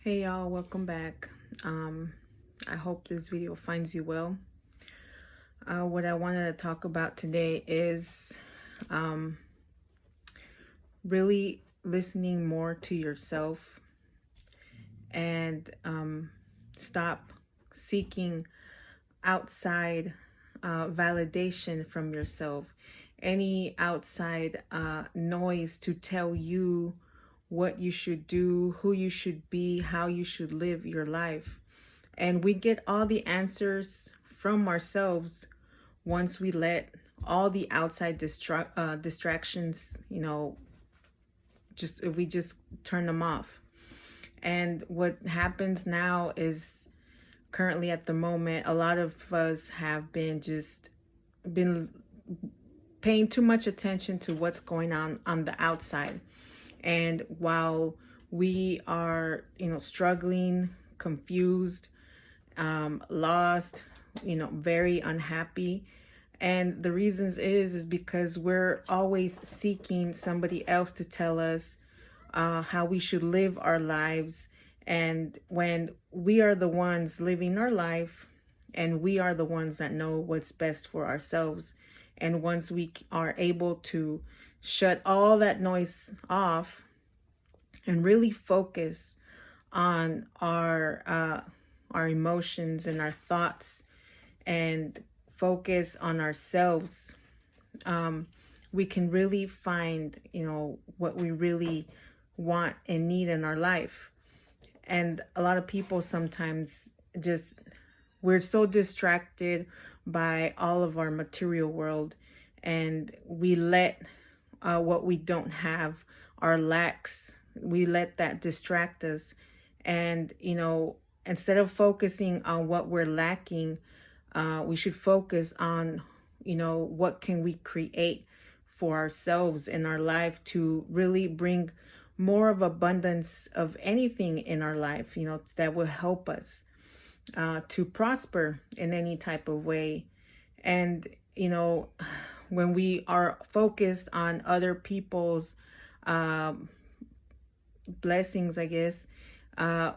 Hey y'all, welcome back. I hope this video finds you well. What I wanted to talk about today is really listening more to yourself and stop seeking outside validation from yourself. Any outside noise to tell you what you should do, who you should be, how you should live your life. And we get all the answers from ourselves once we let all the outside distractions, just if we just turn them off. And what happens now is currently at the moment, a lot of us have been paying too much attention to what's going on the outside. And while we are, struggling, confused, lost, very unhappy. And the reasons is because we're always seeking somebody else to tell us how we should live our lives. And when we are the ones living our life and we are the ones that know what's best for ourselves. And once we are able to shut all that noise off and really focus on our emotions and our thoughts and focus on ourselves, we can really find, what we really want and need in our life. And a lot of people sometimes we're so distracted by all of our material world, and we let what we don't have, our lacks, we let that distract us. And, instead of focusing on what we're lacking, we should focus on, what can we create for ourselves in our life to really bring more of abundance of anything in our life, that will help us to prosper in any type of way. And, when we are focused on other people's blessings, I guess,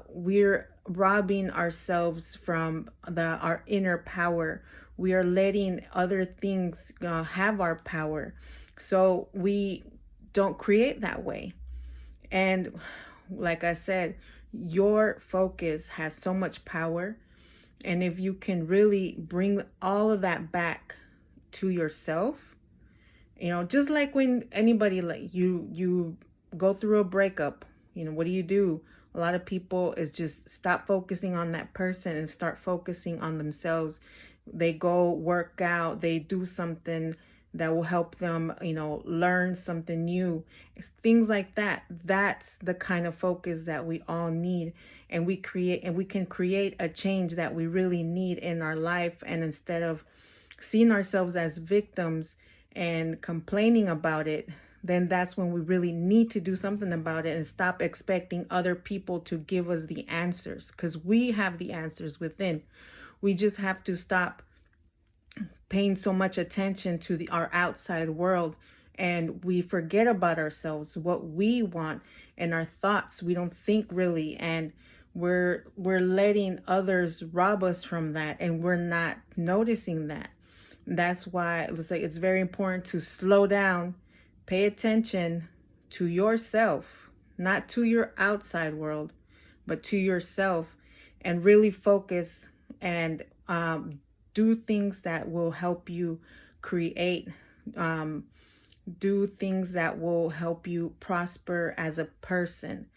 we're robbing ourselves from our inner power. We are letting other things have our power. So we don't create that way. And like I said, your focus has so much power. And if you can really bring all of that back to yourself, just like when anybody, like you go through a breakup, what do? A lot of people is just stop focusing on that person and start focusing on themselves. They go work out, they do something that will help them, learn something new, things like that. That's the kind of focus that we all need. And we can create a change that we really need in our life. And instead of seeing ourselves as victims and complaining about it, then that's when we really need to do something about it and stop expecting other people to give us the answers, because we have the answers within. We just have to stop paying so much attention to our outside world, and we forget about ourselves, what we want, and our thoughts. We don't think really, and we're letting others rob us from that, and we're not noticing that. That's why it's very important to slow down, pay attention to yourself, not to your outside world, but to yourself, and really focus and do things that will help you create, do things that will help you prosper as a person,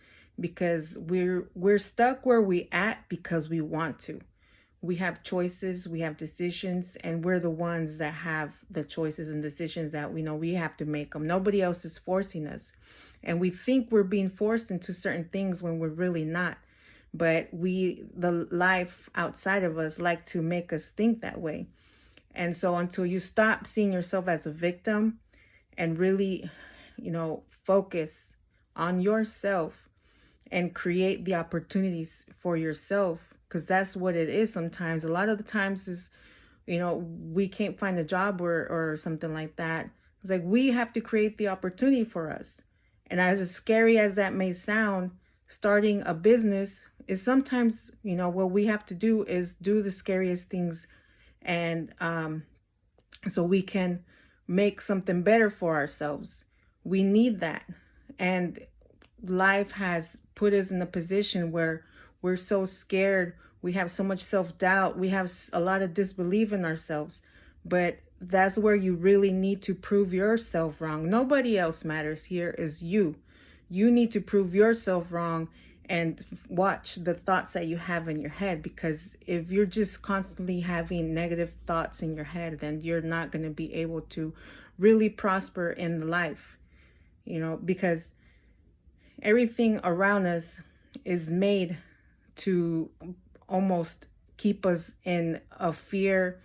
because we're stuck where we at because we want to. We have choices, we have decisions, and we're the ones that have the choices and decisions that we know we have to make them. Nobody else is forcing us. And we think we're being forced into certain things when we're really not. But the life outside of us like to make us think that way. And so until you stop seeing yourself as a victim and really, focus on yourself and create the opportunities for yourself, because that's what it is sometimes. A lot of the times is, we can't find a job or something like that. It's like we have to create the opportunity for us. And as scary as that may sound, starting a business is sometimes, what we have to do is do the scariest things, and so we can make something better for ourselves. We need that. And life has put us in a position where we're so scared. We have so much self-doubt. We have a lot of disbelief in ourselves. But that's where you really need to prove yourself wrong. Nobody else matters. Here is you. You need to prove yourself wrong and watch the thoughts that you have in your head, because if you're just constantly having negative thoughts in your head, then you're not going to be able to really prosper in life, because everything around us is made to almost keep us in a fear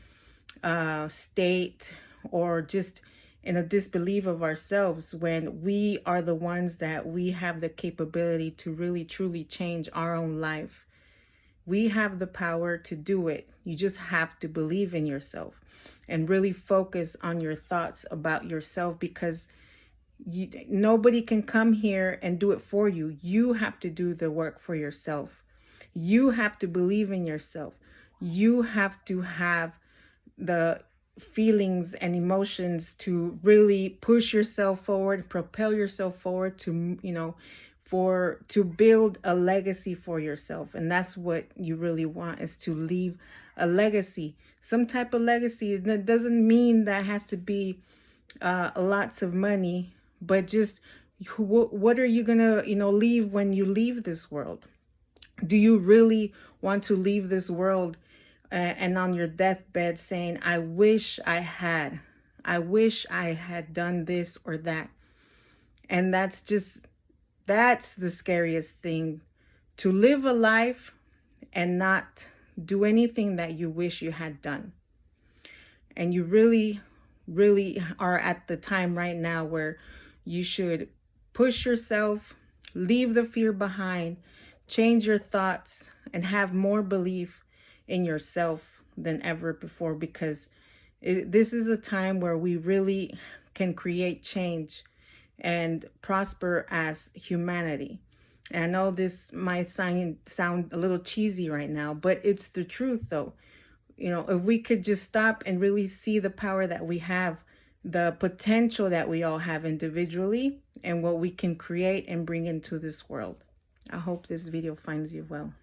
state, or just in a disbelief of ourselves, when we are the ones that we have the capability to really truly change our own life. We have the power to do it. You just have to believe in yourself and really focus on your thoughts about yourself, because nobody can come here and do it for you. You have to do the work for yourself. You have to believe in yourself. You have to have the feelings and emotions to really push yourself forward, propel yourself forward to, to build a legacy for yourself. And that's what you really want, is to leave a legacy, some type of legacy. That doesn't mean that has to be lots of money, but just what are you gonna, leave when you leave this world? Do you really want to leave this world and on your deathbed saying, I wish I had done this or that? And that's the scariest thing, to live a life and not do anything that you wish you had done. And you really, really are at the time right now where you should push yourself, leave the fear behind, change your thoughts, and have more belief in yourself than ever before, because this is a time where we really can create change and prosper as humanity. And I know this might sound a little cheesy right now, but it's the truth though. If we could just stop and really see the power that we have, the potential that we all have individually, and what we can create and bring into this world. I hope this video finds you well.